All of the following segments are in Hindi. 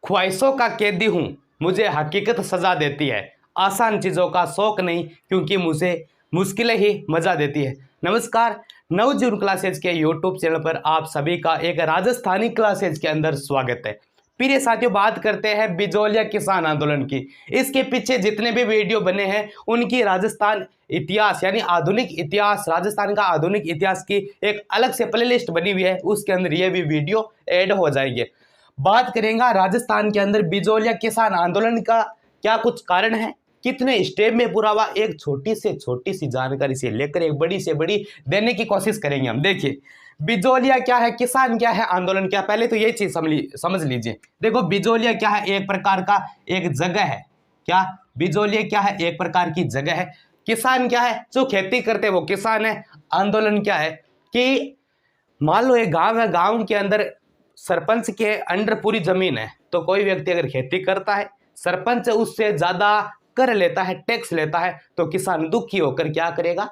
ख्वाहिशों का कैदी हूँ, मुझे हकीकत सजा देती है। आसान चीज़ों का शौक नहीं, क्योंकि मुझे मुश्किलें ही मजा देती है। नमस्कार, नवजीवन क्लासेज के यूट्यूब चैनल पर आप सभी का एक राजस्थानी क्लासेज के अंदर स्वागत है। प्रिय साथियों, बात करते हैं बिजोलिया किसान आंदोलन की। इसके पीछे जितने भी वीडियो बने हैं उनकी राजस्थान इतिहास यानी आधुनिक इतिहास, राजस्थान का आधुनिक इतिहास की एक अलग से प्लेलिस्ट बनी हुई है, उसके अंदर ये भी वीडियो ऐड हो जाएंगे। बात करेंगे राजस्थान के अंदर बिजोलिया किसान आंदोलन का क्या कुछ कारण है, कितने स्टेप में पूरा हुआ, एक छोटी से छोटी सी जानकारी से लेकर एक बड़ी से बड़ी देने की कोशिश करेंगे हम। देखिए, बिजोलिया क्या है, किसान क्या है, आंदोलन क्या, पहले तो ये चीज समझ लीजिए। देखो, बिजोलिया क्या है, एक प्रकार का एक जगह है। क्या बिजोलिया क्या है, एक प्रकार की जगह है। किसान क्या है, जो खेती करते हैं वो किसान है। आंदोलन क्या है कि मान लो एक गांव है, गांव के अंदर सरपंच के अंडर पूरी जमीन है, तो कोई व्यक्ति अगर खेती करता है, सरपंच उससे ज्यादा कर लेता है, टैक्स लेता है, तो किसान दुखी होकर क्या करेगा,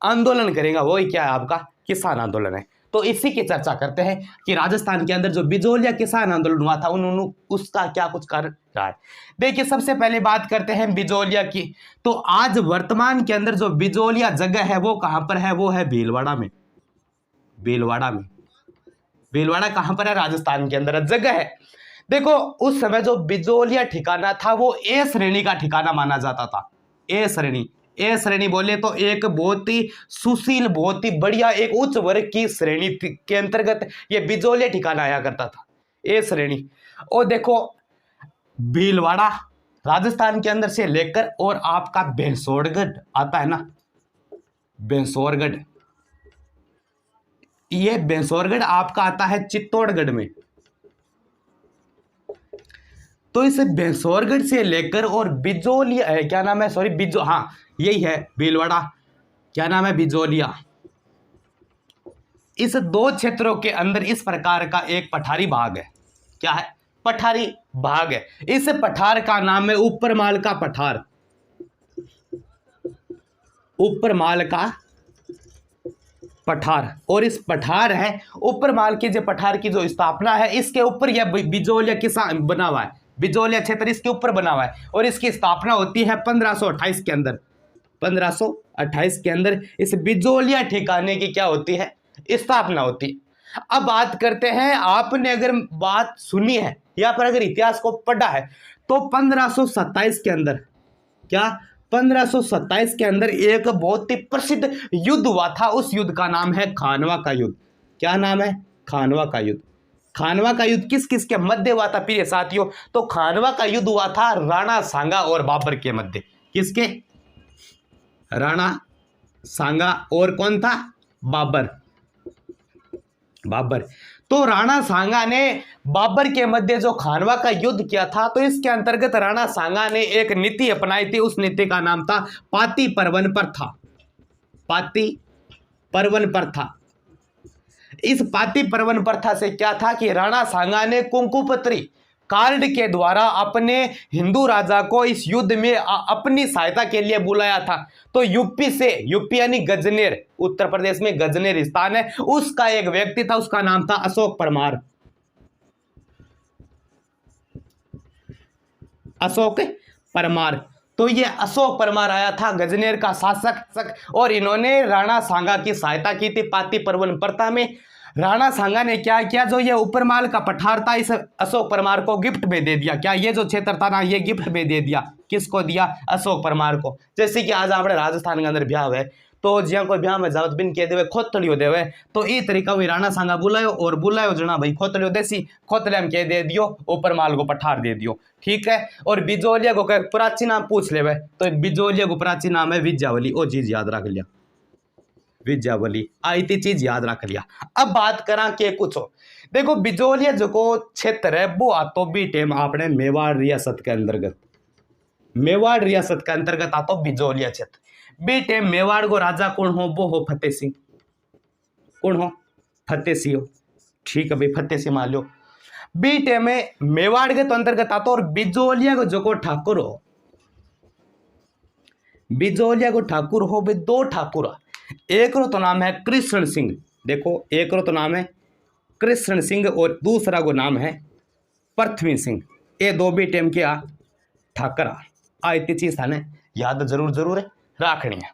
आंदोलन करेगा। वही क्या है, आपका किसान आंदोलन है। तो इसी की चर्चा करते हैं कि राजस्थान के अंदर जो बिजोलिया किसान आंदोलन हुआ था उन्होंने उसका क्या कुछ कारण रहा है। देखिए, सबसे पहले बात करते हैं बिजोलिया की। तो आज वर्तमान के अंदर जो बिजोलिया जगह है वो कहां पर है, वो है भीलवाड़ा में। भीलवाड़ा में, भीलवाड़ा कहां पर है, राजस्थान के अंदर जगह है। देखो, उस समय जो बिजोलिया ठिकाना था वो ए श्रेणी का ठिकाना माना जाता था। ए श्रेणी, ए श्रेणी बोले तो एक बहुत ही सुशील, बहुत ही बढ़िया, एक उच्च वर्ग की श्रेणी के अंतर्गत ये बिजोलिया ठिकाना आया करता था, ए श्रेणी। और देखो, भीलवाड़ा राजस्थान के अंदर से लेकर और आपका बेंसोरगढ़ आता है ना, बेंसोरगढ़, ये बेंसोरगढ़ आपका आता है चित्तौड़गढ़ में। तो इस बेंसोरगढ़ से लेकर और बिजोलिया क्या नाम है, सॉरी हाँ यही है भीलवाड़ा, क्या नाम है, बिजोलिया। इस दो क्षेत्रों के अंदर इस प्रकार का एक पठारी भाग है। क्या है, पठारी भाग है। इस पठार का नाम है ऊपरमाल का पठार। ऊपरमाल का पठार, और इस पठार है ऊपरमाल के जो पठार की जो स्थापना है, इसके ऊपर यह बिजोलिया किसान बना हुआ है, बिजोलिया क्षेत्र इसके ऊपर बना हुआ है। और इसकी स्थापना होती है 1528 के अंदर। 1528 के अंदर इस बिजोलिया ठिकाने की क्या होती है, स्थापना होती है। अब बात करते हैं, आपने अगर बात सुनी है या पर अगर इतिहास को पढ़ा है तो 1527 के अंदर, क्या 1527 के अंदर एक बहुत ही प्रसिद्ध युद्ध हुआ था। उस युद्ध का नाम है खानवा का युद्ध। क्या नाम है, खानवा का युद्ध। खानवा का युद्ध किस किस के मध्य हुआ था प्रिय साथियों, तो खानवा का युद्ध हुआ था राणा सांगा और बाबर के मध्य। किसके, राणा सांगा और कौन था, बाबर। बाबर, तो राणा सांगा ने बाबर के मध्य जो खानवा का युद्ध किया था, तो इसके अंतर्गत राणा सांगा ने एक नीति अपनाई थी। उस नीति का नाम था पाती परवन प्रथा। पाती परवन प्रथा। इस पाती परवन प्रथा से क्या था कि राणा सांगा ने कुंकुपत्री कार्ड के द्वारा अपने हिंदू राजा को इस युद्ध में अपनी सहायता के लिए बुलाया था। तो यूपी से, यूपी यानी गजनेर, उत्तर प्रदेश में गजनेर स्थान है, उसका एक व्यक्ति था, उसका नाम था अशोक परमार। अशोक परमार, तो ये अशोक परमार आया था, गजनेर का शासक, और इन्होंने राणा सांगा की सहायता की थी पाती परवन प्रथा में। राणा सांगा ने क्या किया, जो ये ऊपरमाल का पठार था इस अशोक परमार को गिफ्ट में दे दिया। क्या, ये जो क्षेत्र था ना, ये गिफ्ट में दे दिया। किसको दिया, अशोक परमार को। जैसे कि आज आपने राजस्थान के अंदर ब्याह हुए, तो जिया कोई ब्याह में जावत बिन कह देवे, खोतलियो देवे, तो ये तरीका हुई राणा सांगा बुलायो और बुलायो जना भाई खोतलियो देसी, खोतले में कह दे दियो, ऊपरमाल को पठार दे दियो, ठीक है। और बिजोलिया को प्राचीन नाम पूछ लेवे, तो बिजोलिया को प्राचीन नाम है विद्यावली। ओ चीज याद रख लिया, विद्यावली आई थी, चीज याद रख लिया। अब बात करा के कुछ हो, देखो बिजोलिया जो को क्षेत्र है वो आतो भी टेम आपने मेवाड़ रियासत के अंतर्गत, मेवाड़ रियासत के अंतर्गत आतो बिजोलिया क्षेत्र। बी टेम मेवाड़ को राजा कौन हो, वो हो फतेह सिंह। कौन हो, फतेह सिंह हो, ठीक है भाई, फतेह सिंह मान लो। बी टेम में मेवाड़ के तो अंतर्गत आता, और बिजोलिया को जो को ठाकुर हो, बिजोलिया को ठाकुर हो भाई, दो ठाकुर, एक रो तो नाम है कृष्ण सिंह। देखो, एक रो तो नाम है कृष्ण सिंह और दूसरा को नाम है पृथ्वी सिंह। ये दो भी टेम क्या ठाकरा आ इतनी चीज थाने याद जरूर जरूर रखनी है।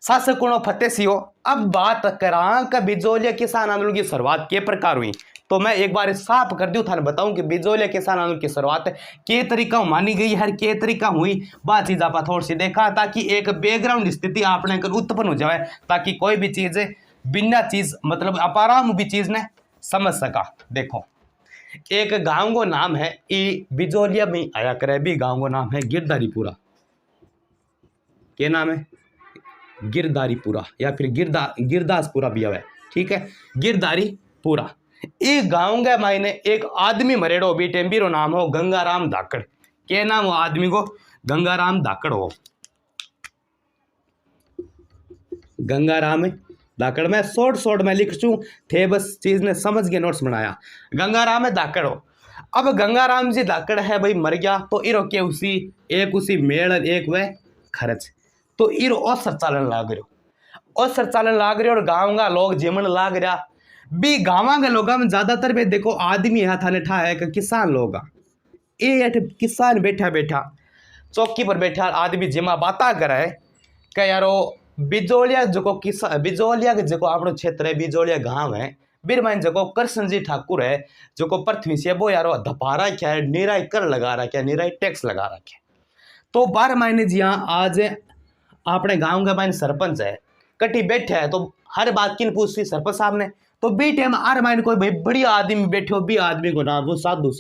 शासक कुणो फतेह सिंह। अब बात करा कि बिजोलिया किसान आंदोलन की शुरुआत के प्रकार हुई, तो मैं एक बार साफ कर दूं थाने बताऊं कि बिजोलिया किसान आंदोलन की शुरुआत के तरीका मानी गई है, के तरीका हुई, बात चीज आप थोड़ी सी देखा ताकि एक बैकग्राउंड स्थिति आपने कर उत्पन्न हो जाए, ताकि कोई भी चीज बिना चीज मतलब आराम भी चीज ने समझ सका। देखो एक गांव को नाम है ई बिजोलिया में आया करे भी, गांव को नाम है गिरधारीपुरा। क्या नाम है? गिरधारीपुरा या फिर गिरदासपुरा भी है, ठीक है, गिरधारीपुरा। ये गांव के मायने एक आदमी मरेड़ो भी टेम्बीरो नाम हो गंगाराम धाकड़। क्या नाम हो आदमी को? गंगाराम धाकड़ हो, गंगाराम धाकड़। मैं शॉर्ट में लिख चू थे, बस चीज ने समझ के नोट्स बनाया। गंगाराम धाकड़ हो। अब गंगाराम जी धाकड़ है भाई मर गया, तो इरो के उसी मेड़ एक वह खर्च, तो इरो औसर चालन लाग रहे और गांव का लोग जीवन लाग रहा भी। गाँव के लोगों में ज्यादातर भी देखो आदमी है थाने ठा है कि किसान लोग, ये किसान बैठा चौकी पर बैठा आदमी जिमा बाता करे कि यारो बिजोलिया जो किसान बिजोलिया के जो अपनो क्षेत्र है बिजोलिया गांव है, बीर माइन जो कृष्ण जी ठाकुर है जो पृथ्वी से वो यारो धपारा क्या है, निराई कर लगा रखा है, निराई टैक्स लगा रखे। तो 12 महीने जी आज अपने गांव का माइन सरपंच है कटी बैठे है, तो हर बात किन पूछती सरपंच साहब ने, तो बी टाइम आर माइन कोई भाई बढ़िया आदमी बैठे हो, भी आदमी को नाम वो साधु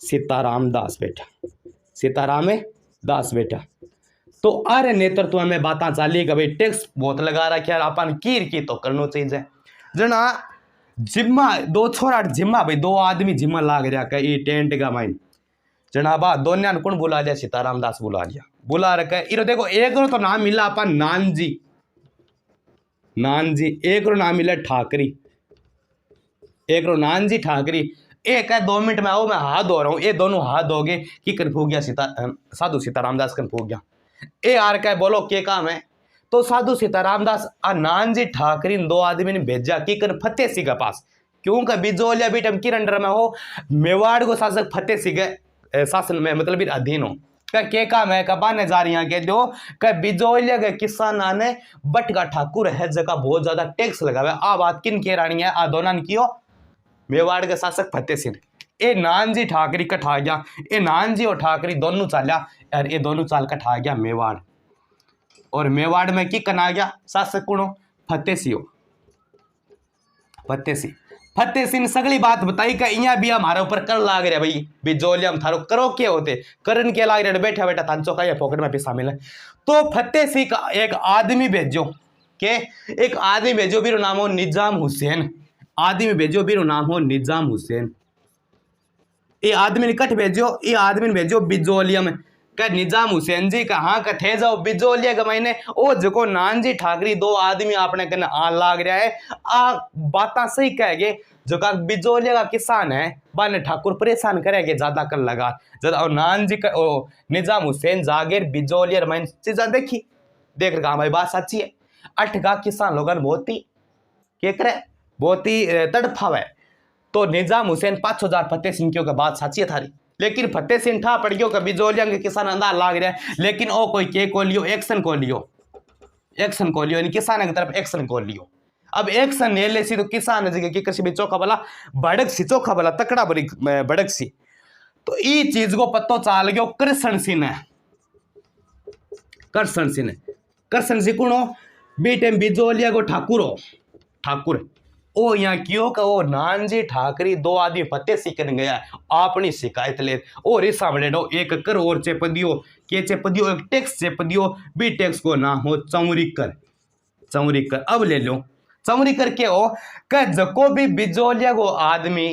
सीताराम दास बेटा, सीताराम दास बेटा। तो आरे नेतृत्व में बातें चाली कि भाई टैक्स बहुत लगा रखा है, अपन की तो करना चाहिए। जना जिम्मा दो छोरा जिम्मा भाई दो आदमी जिम्मा लाग रहा है ये टेंट का माइन जनाबा दोनों ने कौन बुला लिया? सीताराम दास बुला रखा है। इरो देखो एक तो नाम मिला अपन नानजी, एक नाम मिला ठाकरी, एक नानजी ठाकरी। एक है 2 मिनट में आओ मैं हाथ धो रहा हूँ, ये दोनों हाथ धोगे कि कन्फू गया साधु सीताराम दास कन्फू गया। ए आर का बोलो क्या काम है? तो साधु सीताराम दास नानजी ठाकरी दो आदमी ने भेजा कि कर फतेह सिंह के पास, क्योंकि बिजोलिया भी टमकी अंडर में हो, मेवाड़ को शासक फतेह सिंह के शासन में मतलब अधीन हो। क्या काम है? कबाने जा रही कह दो कि बिजोलिया के किसान ने बटका ठाकुर है जगह बहुत ज्यादा टैक्स लगावे। आ बात किन के रानी है? आ दोनों की हो मेवाड़ के शासक फतेह सिंह। ए नानजी ठाकरी कठा गया, ए नानजी और ठाकरी दोनों चालिया और ये दोनों चाल कठा गया मेवाड़, और मेवाड़ में की कना गया शासक कुणो फतेह सिंह। फतेह सिंह सगली बात बताई कि इया भी हमारे ऊपर कर लाग रहा भाई बिजोलिया में थारो करो क्या होते करन के लाग रहा बैठा थांचो का पॉकेट में पैसा मिले। तो फतेह सिंह का एक आदमी भेजो के एक आदमी भेजो भी नाम हो निजाम हुसैन, आदमी भेजो भी नाम हो निजाम हुसैन। ये आदमी निकट भेजो, ये आदमी भेजो बिजोलिया में का निजाम हुसैन जी कहाँ का थे जाओ बिजोलिया के महीने ओ जो नानजी ठाकरी दो आदमी आपने कहना आ लाग रहा है। आ बात सही कहेगे जो का बिजोलिया का किसान है बाने ठाकुर परेशान करेंगे ज्यादा कर लगा ज्यादा, और नानजी का ओ निजाम हुसैन जागीर बिजोलिया मैंने चीजा देखी देख रहा भाई बात सच्ची है। 8 का किसान लोगन बहुत ही क्या करे बहुत ही तड़फावे। तो निजाम हुसैन 5,000 फतेह सिंह की बात सच्ची है थारी, लेकिन फतेह सिंह ठा पड़ गयो कभी बिजोलिया के किसान अंदाज लाग रहा है, लेकिन ओ कोई के को लियो एक्शन को लियो यानी किसान की तरफ एक्शन को लियो। अब एक्शन ले ले सी तो किसान जगह की कृषि चौखा वाला भड़क सी चौखा वाला तकड़ा बड़ी भड़क सी। तो ई चीज को पत्तो चाल गयो कृष्ण सिंह ने, कृष्ण सिंह कुणो बेटे बिजोलिया को ठाकुर ओ यहाँ क्यों का वो नानजी ठाकरी दो आदमी फतेह सिंह करने गया अपनी शिकायत ले और इस सामने नो एक कर और चेप दियो के चेप दियो एक टैक्स चेप दियो बी टैक्स को ना हो चौरी कर। अब ले लो चौरी करके हो कि जको भी बिजोलिया को आदमी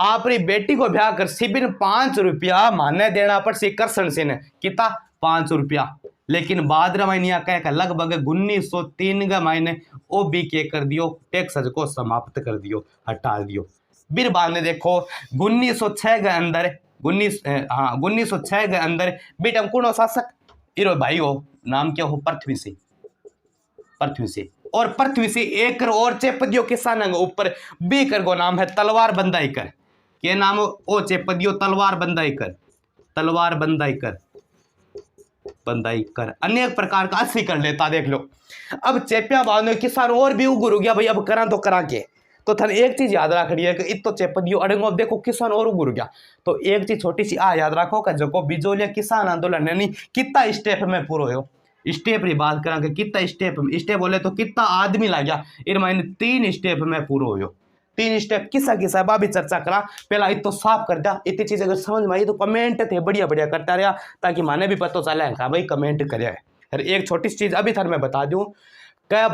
अपनी बेटी को ब्याह कर सिबिन 5 रुपया माने देना पड़ सी कृष्ण सिंह ने किता 5 रुपया, लेकिन बाद महीने कह लगभग 1903 का महीने ओ बी के कर दियो टैक्स को समाप्त कर दियो हटा दियो। फिर बाद में देखो 1906 के अंदर 1906 के अंदर बेटा कौन शासक इरो भाई हो नाम क्या हो पृथ्वी से और पृथ्वी से एक और चेप दियो किसान ऊपर बी कर गो नाम है तलवार बंदाई कर। के नाम ओ चेप दियो तलवार बंदाई कर, तलवार बंदाई कर, बंदाई कर, अनेक प्रकार का अस्सी कर लेता। देख लो अब चेपिया बाद में किसान और भी उगुर हो गया भाई, अब करा तो करा के। तो थाने एक चीज याद रखनी है कि इतो चेप दियो अड़ंगो, अब देखो किसान और उगुर गया। तो एक चीज छोटी सी आ याद रखो कि जो बिजोलिया किसान आंदोलन यानी कितना स्टेप में पूरा हो, स्टेप की बात करा कि कितना स्टेप बोले तो कितना आदमी ला गया, इन मायने 3 स्टेप में पूरा हो। 3 स्टेप किसा किसा बा भी चर्चा करा, पहला इतो साफ कर दिया। इतनी चीज अगर समझ में आई तो कमेंट थे बढ़िया बढ़िया करता रहा, ताकि माने भी पता चले हाँ भाई कमेंट करे। और एक छोटी सी चीज अभी थार मैं बता दूं कि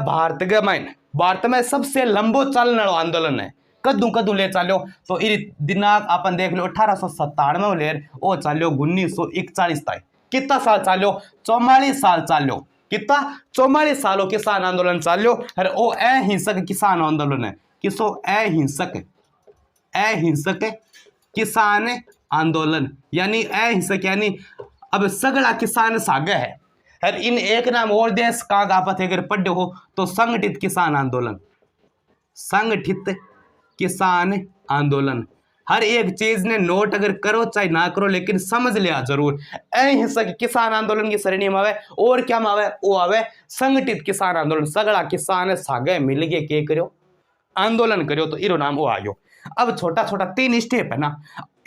भारत में सबसे लंबो चलने वाला आंदोलन है, कदू कदू ले चालो तो दिनांक अपन देख लो 1897 ले ओ चालो 1941 तक। कितना साल चालो? 44 साल चालो। कितना? 44 सालों किसान आंदोलन चालो। और ओ अहिंसक किसान आंदोलन है। किसो? अहिंसक किसान आंदोलन यानी अहिंसक यानी अब सगड़ा किसान सागे है। और इन एक नाम और देश का आपत अगर पढ़ हो तो संगठित किसान आंदोलन, संगठित किसान आंदोलन। हर एक चीज ने नोट अगर करो चाहे ना करो लेकिन समझ लिया जरूर। अहिंसक किसान आंदोलन की श्रेणी में आवे और क्या में आवे? वो आवे संगठित किसान आंदोलन। सगड़ा किसान सागे मिल के के करो आंदोलन करो तो इरो नाम वो आयो। अब छोटा छोटा 3 स्टेप है ना।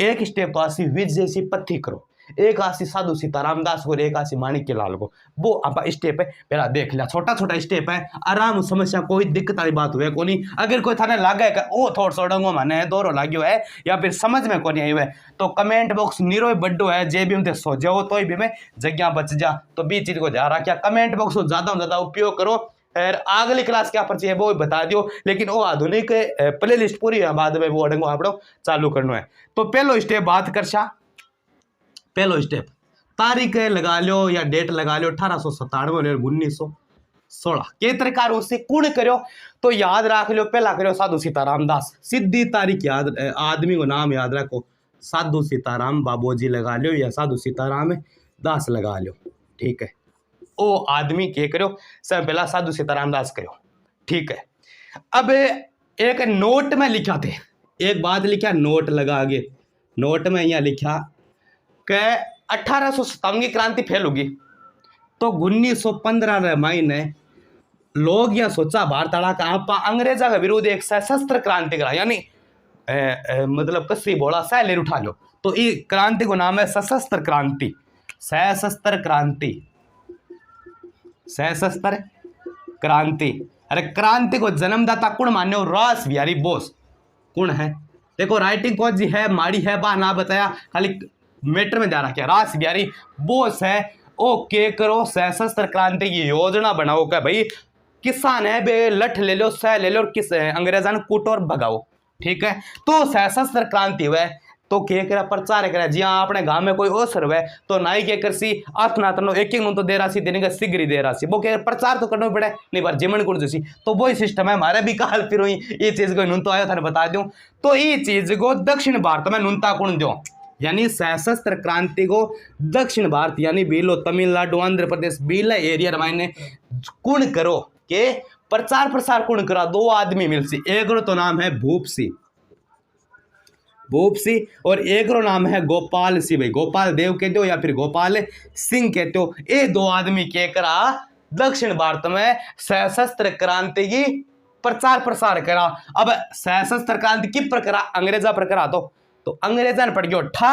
एक स्टेप तो आसी विज जैसी पत्थी करो, एक आसी साधु सीताराम दास को, एक आसी माणिक्य लाल को। वो आप स्टेप है पहला देख लिया, छोटा छोटा स्टेप है, आराम समस्या कोई दिक्कत वाली बात हुए कोनी। अगर कोई थाने लागे कि ओ थोड़ा सा डंगो माने दोरो लाग्यो है या फिर समझ में कोनी आई है तो कमेंट बॉक्स निरो बड्डो है, जे भी उनते सो जाओ तो भी में जगह बच जा। तो बीच चीज को ध्यान रखिया, कमेंट बॉक्स को ज्यादा से ज्यादा उपयोग करो। और अगली क्लास क्या पर चाहिए वो बता दियो, लेकिन वो आधुनिक प्ले लिस्ट पूरी है बाद में वो अड़ंगो आप चालू करना है। तो पहलो स्टेप बात कर सा, पहलो स्टेप तारीख लगा लो या डेट लगा लो 1897 और 1916 के प्रकार उससे कौन करो तो याद रख लो। पहला करो साधु सीताराम दास, सीधी तारीख याद, आदमी को नाम याद रखो, साधु सीताराम बाबूजी लगा लो या साधु सीताराम दास लगा लो। ठीक है, ओ आदमी के करो सब पहला साधु सीताराम दास करो। ठीक है, अब एक नोट में लिखा थे, एक बात लिखा नोट लगा आगे, नोट में यहाँ लिखा कि 1857 की क्रांति फेल होगी तो 1915 महीने लोग यह सोचा भारत आड़ा का आप अंग्रेजा के विरुद्ध एक सशस्त्र क्रांति करा, यानी मतलब कसी बोला सैलेर उठा लो। तो ये क्रांति को नाम है सशस्त्र क्रांति, सशस्त्र क्रांति, सशस्त्र क्रांति। अरे क्रांति को जन्मदाता कौन मान्यो? रास बिहारी बोस। कौन है? देखो राइटिंग कौन जी है माड़ी है बा ना बताया, खाली मेटर में जा रहा क्या रास बिहारी बोस है। ओ के करो सशस्त्र क्रांति की योजना बनाओ क्या भाई, किसान है बे लठ ले लो सह ले लो और किस अंग्रेजा ने कूटो और भगाओ। ठीक है, तो सशस्त्र क्रांति हुआ तो के करा प्रचार करा जी हाँ अपने गांव में कोई अवसर हुआ तो नाई के कर सी आठ नातनो एक एक तो दे रहा सी देने का सिगरी दे रहा सी वो के प्रचार तो करना पड़े नहीं बार जिमन कुड़ जैसी। तो वही सिस्टम है हमारे भी काल फिर ये चीज को नुन तो आयो था बता दूं। तो ये चीज को दक्षिण भारत में नुनता कुण दो, यानी सशस्त्र क्रांति को दक्षिण भारत यानी बीलो तमिलनाडु आंध्र प्रदेश बीला एरिया मायने कुण करो के प्रचार प्रसार कुण करा। 2 आदमी मिल सी, एक रो तो नाम है भूप सिंह और एक रो नाम है गोपाल सिंह। भाई गोपाल देव कहते हो या फिर गोपाल सिंह कहते हो। ये 2 आदमी के करा दक्षिण भारत में सशस्त्र क्रांति की प्रचार प्रसार करा। अब सशस्त्र क्रांति की प्रकरा अंग्रेजा प्रकरा तो अंग्रेजा ने पड़ गयो ठा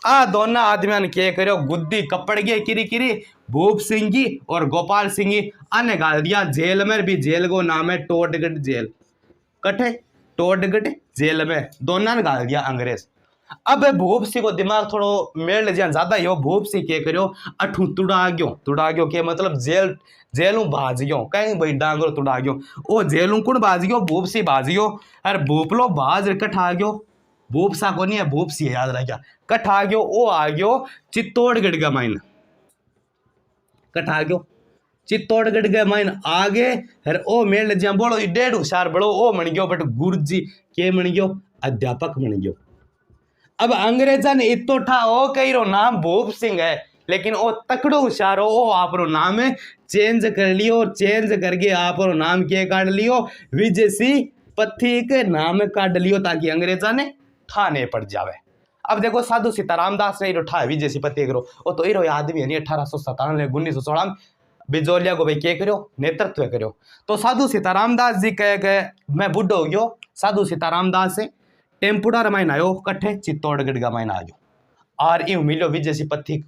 आ दोनों आदमियों ने क्या करो गुद्दी कपड़ गए किरी भूप सिंह जी और गोपाल सिंह जी अने गाल दिया जेल में। भी जेल को नाम है टोडगढ़ जेल, कटे टोडगढ़ जेल में दोनों ने गाल दिया अंग्रेज। अब भूप सिंह को दिमाग थोड़ो मेल ज्यादा ही हो, भूप सिंह क्या करो अठू तुड़ा गयो के मतलब जेलू भाज गयो कहीं भाई डांगरो तुड़ा गयो ओ जेलू कुण भाज गयो भूप सिंह भाज गयो। अरे भूपलो भाज कठा गयो भूप सा को नहीं है भूप सी याद रह गया कठ आ गयो ओ आ गयो चित्तौड़गढ़ का माइन, कठ आ गयो चित्तौड़गढ़ के माइन आगे हर ओ मेल ज्या बोलो 1.5 होशियार बड़ो ओ बन गयो बट गुरुजी के बन गयो अध्यापक बन गयो। अब अंग्रेजा ने इतो ठा ओ कई रो नाम भूप सिंह है लेकिन ओ तकड़ो होशियार हो ओ आप रो नाम चेंज कर लियो और चेंज करके आप रो नाम के काट लियो विजय सिंह पथी के नाम काट लियो ताकि अंग्रेजा ने ठा नहीं पड़ जावे। अब देखो साधु सीताराम दास ने ठा विजय सिंह करो वो तो इरो आदमी है 1897 1916 बिजोलिया को भाई क्या करो नेतृत्व करो। तो साधु सीताराम दास जी कह गए मैं बुढ़ो हो गयो। साधु सीताराम दास से टेम्पुड़ा रमायण आयो कट्ठे चित्तौड़गढ़ का मायना आयो और यूं मिलो विजय सिंह पथिक।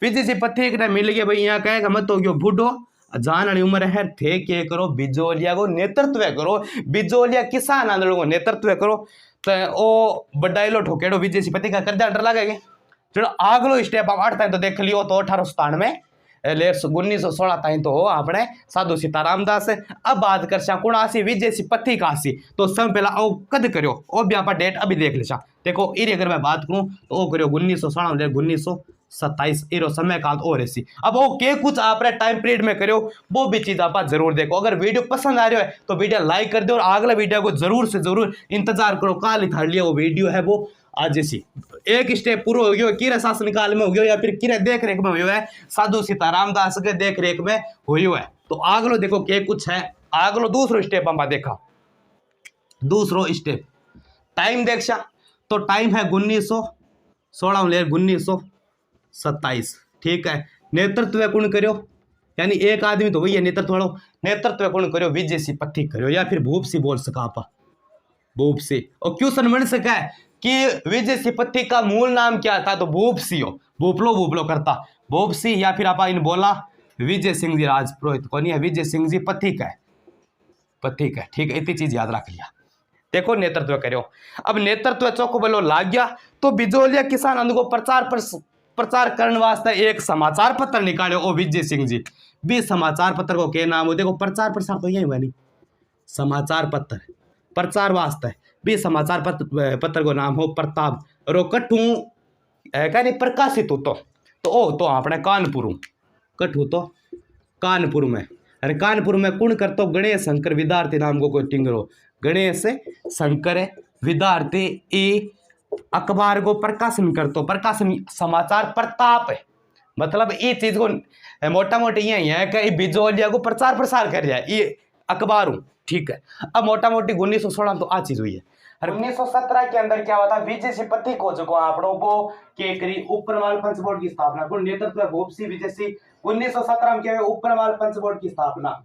विजय सिंह पथिक ने मिल गया भाई यहाँ कहेगा मत हो गयो बुढ़ो जान वाली उम्र है थे के करो बिजोलिया को नेतृत्व करो बिजोलिया किसान आंदोलन को नेतृत्व करो। तो ओ बड्डाइलो ठोकेड़ो विजय सिंह पथिक का कर डर लगेगा जो आगलो स्टेप आप 8 तो देख लियो तो 1897 1916 ताई तो आपने साधु सीताराम दास। अब बात कर कुण आसी विजय सिंह पथिक आसी तो सब पहला ओ कद करो ओ भी आप डेट अभी देख ले देखो इरी अगर मैं बात करूं तो ओ करो 1916 1927 इरो समय काल और ऐसी। अब वो के कुछ आपने टाइम पीरियड में करो वो भी चीज आप जरूर देखो। अगर वीडियो पसंद आ रही है तो वीडियो लाइक कर दो और अगला वीडियो को जरूर से जरूर इंतजार करो काल थाड़ लिया वो वीडियो है वो आज जैसी एक स्टेप पूरा हो गया किरे शासन काल में हो गया या फिर किरे देख रेख में हुआ है साधु सीताराम दास के देख रेख में हुआ है। तो आगलो देखो के कुछ है आगलो दूसरो स्टेप हम देखा दूसरो स्टेप टाइम देखा तो टाइम है 1916 1927 ठीक है। नेतृत्व कौन करो यानी एक आदमी तो वही है नेतृत्व वालों नेतृत्व कौन करो विजय सिंह पथिक करो या फिर भूप सिंह बोल सका आप भूप सिंह। और क्यों बन सका है कि विजय सिंह पथिक का मूल नाम क्या था तो भूप सिंह भूपलो करता भूप सिंह या फिर आप इन बोला विजय सिंह जी राजपुरोहित को नहीं है विजय सिंह जी पथिक है ठीक है इतनी चीज याद रख लिया। देखो नेतृत्व करो अब नेतृत्व चौको बोलो लाग गया तो बिजोलिया किसान आंदोलन को प्रचार करने वास्ते एक समाचार पत्र निकाले ओ विजय सिंह जी भी समाचार पत्र को क्या नाम हो देखो प्रचार प्रसार तो यही हुआ नहीं समाचार पत्र प्रचार वास्ते भी समाचार पत्र को नाम हो प्रताप रोकटू है नहीं प्रकाशित हो तो ओ तो अपने कानपुर कटू तो कानपुर में अरे कानपुर में कौन करतो गणेश शंकर विद्यार्थी नाम को कोई टिंगरो गणेश शंकर विद्यार्थी ई अखबार को प्रकाशन करतो प्रकाशन समाचार प्रताप है मतलब ये चीज को मोटा मोटी यही है कि बिजोलिया को प्रचार प्रसार कर जाए ये अखबार ठीक है। अब मोटा मोटी 1916 तो आ चीज हुई है 1917 के अंदर क्या हुआ था विजय सिंह पथिक हो चुका आपनों को केकरी उपरमाल पंच बोर्ड की स्थापना को नेतृत्व भूप सिंह विजय सिंह 1917 में क्या हुआ उपरमाल पंच बोर्ड की स्थापना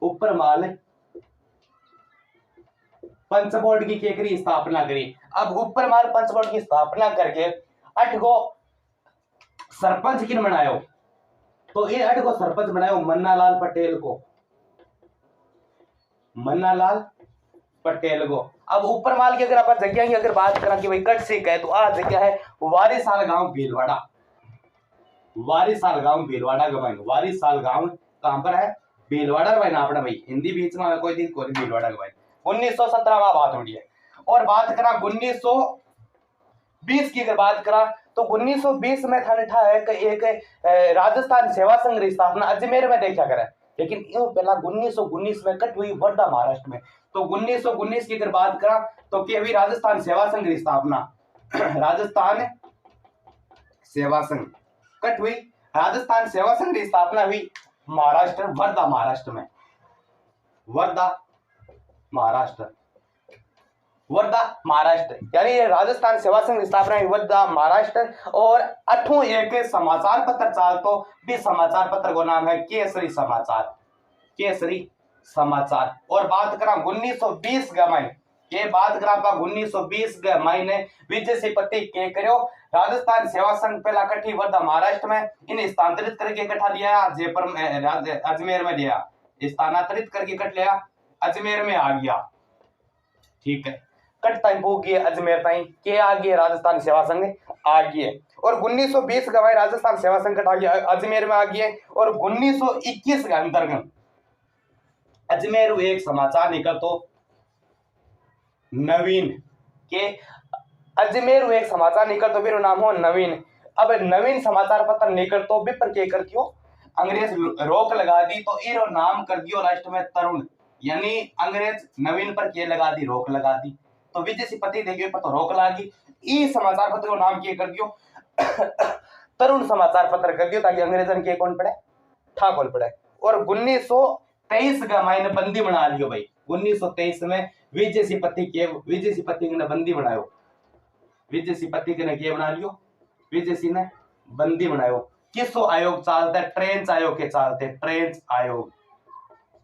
उपरमाल पंच बोर्ड की केकरी स्थापना करी। अब उपरमाल पंच बोर्ड की स्थापना करके 8 को सरपंच किन बनायो तो ये 8 को सरपंच बनायो मन्नालाल पटेल को। अब उपरमाल की अगर आप जगह की अगर बात करें कि भाई कट से कहे तो आ जगह है वारिसाल गांव भीलवाड़ा वारिसाल गांव कहां पर है भीलवाड़ा का अपना भाई हिंदी बीच में कोई दिन कोई भीलवाड़ा का 1917 में बात हो रही है। और बात करा 1920 की अगर बात करा तो 1920 में था है कि एक राजस्थान सेवा संघ की स्थापना अजमेर में देखा करे लेकिन यूं पहला 1919 में कट हुई वर्धा महाराष्ट्र में। तो 1919 की अगर बात करा तो क्या हुई राजस्थान सेवा संघ की स्थापना राजस्थान सेवा संघ कट हुई राजस्थान सेवा संघ की स्थापना हुई महाराष्ट्र वर्धा महाराष्ट्र यानी राजस्थान सेवा संघ की स्थापना हुई वर्धा महाराष्ट्र। और 8वां एक समाचार पत्र चाल तो भी समाचार पत्र को नाम है केसरी समाचार। और बात करा 1920 का महीने ये बात करा 1920 के महीने विजय सिंह पथिक के करो राजस्थान सेवा संघ पहला कठी वर्धा महाराष्ट्र में इन्हें स्थानांतरित करके इकट्ठा लिया जयपुर में अजमेर में लिया स्थानांतरित करके इकट्ठ लिया अजमेर में आ गया ठीक है कट टाइम हो गया अजमेर ताई के आ गया राजस्थान सेवा संघ आ गया। और 1920 का भाई राजस्थान सेवा संघ कट आ गया अजमेर में आ गया। और 1921 के अंतर्गत अजमेर एक समाचार निकल तो नवीन के अजमेर एक समाचार निकल तो फिर नाम हो नवीन। अब नवीन समाचार पत्र निकल तो भी पर क्या करती हो अंग्रेज रोक लगा दी तो इरो नाम कर दियो लास्ट में तरुण यानी अंग्रेज नवीन पर क्या लगा दी रोक लगा दी तो विजय सिंह पथिक देखिए पर तो रोक लगी ई समाचार पत्र को नाम क्या कर दियो तरुण समाचार पत्र कर दियो ताकि अंग्रेजन के कौन पड़े ठाकुर पड़े। और 1923 का महीने बंदी बना लियो भाई 1923 में विजय सिपत्ती ने बंदी बनायो, विजय सिपत्ती ने क्या बना लियो, विजय सिंह ने बंदी बनायो। किसो आयोग चालते, ट्रेंच आयोग के चालते, ट्रेंच आयोग,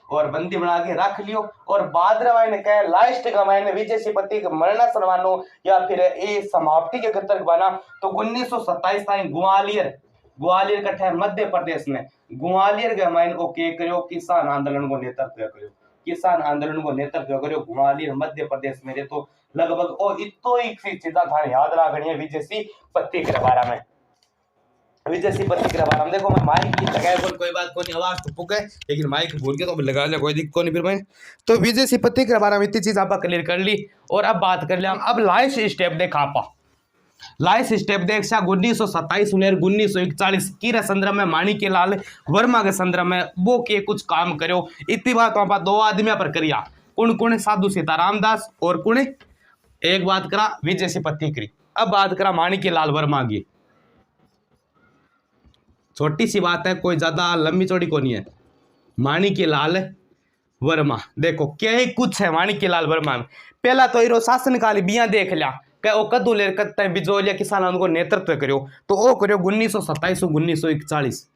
और बंदी बना के रख लियो। और बादरवाई ने कहे लास्ट का मैंने विजय सिपत्ती के मरना सरवानो या फिर ए समाप्ति के खतर बना तो 1927 ताई ग्वालियर कट्ठे मध्य प्रदेश में ग्वालियर के मैंने को के करो किसान आंदोलन को नेतृत्व करो, किसान आंदोलन को नेतृत्व करो ग्वालियर मध्य प्रदेश में। तो लगभग ओ इतो ही चीजा था याद रखनी है विजय सिपत्ती के बारे में, विजय सिपत्ती के बारे में। देखो मैं माइक लगाए कोई बात कोई आवाज तो पुके, लेकिन माइक भूल के तो लगा लिया, कोई दिक्कत नहीं। फिर मैं तो विजय सिपत्ती के बारे में इतनी चीज आप क्लियर कर ली। और अब बात कर लिया अब लास्ट स्टेप देखा आपा, लास्ट स्टेप देख सा 1927 1941 की संदर्भ में माणिक्यलाल वर्मा के संदर्भ में वो के कुछ काम करो। इतनी बात आप दो आदमियों पर करिया, कौन कौन साधु सीताराम दास और कौन एक बात करा विजय सिपत्ती करी। अब बात करा माणिक्यलाल वर्मा की, छोटी सी बात है, कोई ज्यादा लंबी चौड़ी को नहीं है। माणिक्यलाल वर्मा देखो क्या कुछ है माणिक्यलाल वर्मा में। पहला तो इरो शासनकाल बिया देख लिया क्या वो कद्दू ले करते हैं बिजोलिया किसान को नेतृत्व करो तो वो करो 1927 1941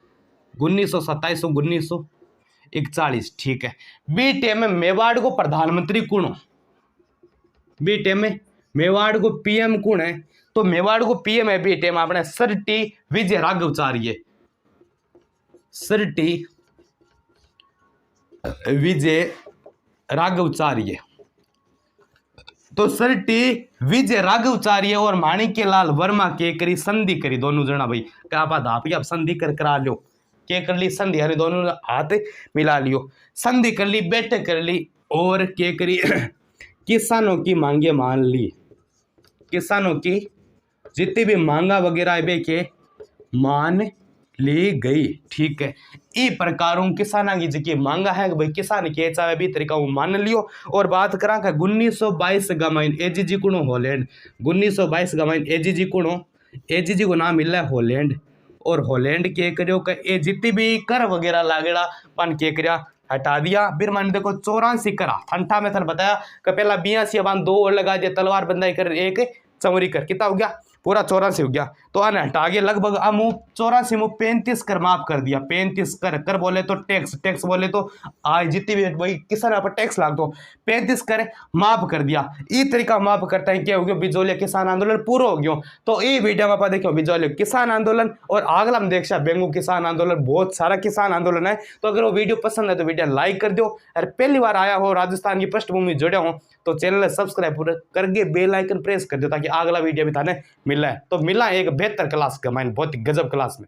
1927 1941 ठीक है। बी टाइम में मेवाड़ को प्रधानमंत्री कौन हो, बी टाइम में मेवाड़ को पीएम कौन है, तो मेवाड़ को पीएम है बी टाइम अपने सर टी विजय राघवाचार्य, सर टी विजय राघवाचार्य। तो सर टी विजय राघवाचार्य और माणिक्यलाल वर्मा के करी संधि करी दोनों जना भाई क्या आप धापी अब संधि कर करा लो के कर ली संधि, यानी दोनों हाथ मिला लियो, संधि कर ली, बैठक कर ली और के करी किसानों की मांगे मान ली, किसानों की जितनी भी मांगा वगैरह बे के मान ली गई ठीक है। ई प्रकारों किसाना की जी मांगा है भाई किसान के चाहे भी तरीका वो मान लियो। और बात करा 1922 गमाइन एजीजी कुणो हॉलैंड, 1922 गमाइन एजीजी कुणो, एजीजी को नाम मिला है हॉलैंड। और हॉलैंड के करियो का ए जितनी भी कर वगैरह लागेड़ा पन के करिया हटा दिया। फिर मान देखो 84 करा ठंडा में थन बताया कि पहला 82 अब 2 और लगा दिया, तलवार बंदाई कर एक चमरी कर कितना हो गया पूरा 84 हो गया। तो आने हटा के लगभग अब 84 में 35 कर माफ कर दिया, 35 कर बोले तो टैक्स बोले तो आज जितनी भी वही किसान पर टैक्स लाग दो 35 कर माफ कर दिया। ये तरीका माफ करता है क्या हो गया बिजोलिया किसान आंदोलन पूरा हो गया। तो ये वीडियो में आप देखो बिजोलिया किसान आंदोलन और अगला हम देख बेंगू किसान आंदोलन, बहुत सारा किसान आंदोलन है। तो अगर वो वीडियो पसंद है तो वीडियो लाइक कर दो और पहली बार आया हो राजस्थान की पृष्ठभूमि जुड़े हो तो चैनल सब्सक्राइब करके बेल आइकन प्रेस कर दो ताकि अगला वीडियो भी थाने मिला है। तो मिला एक बेहतर क्लास का माइन बहुत गजब क्लास में।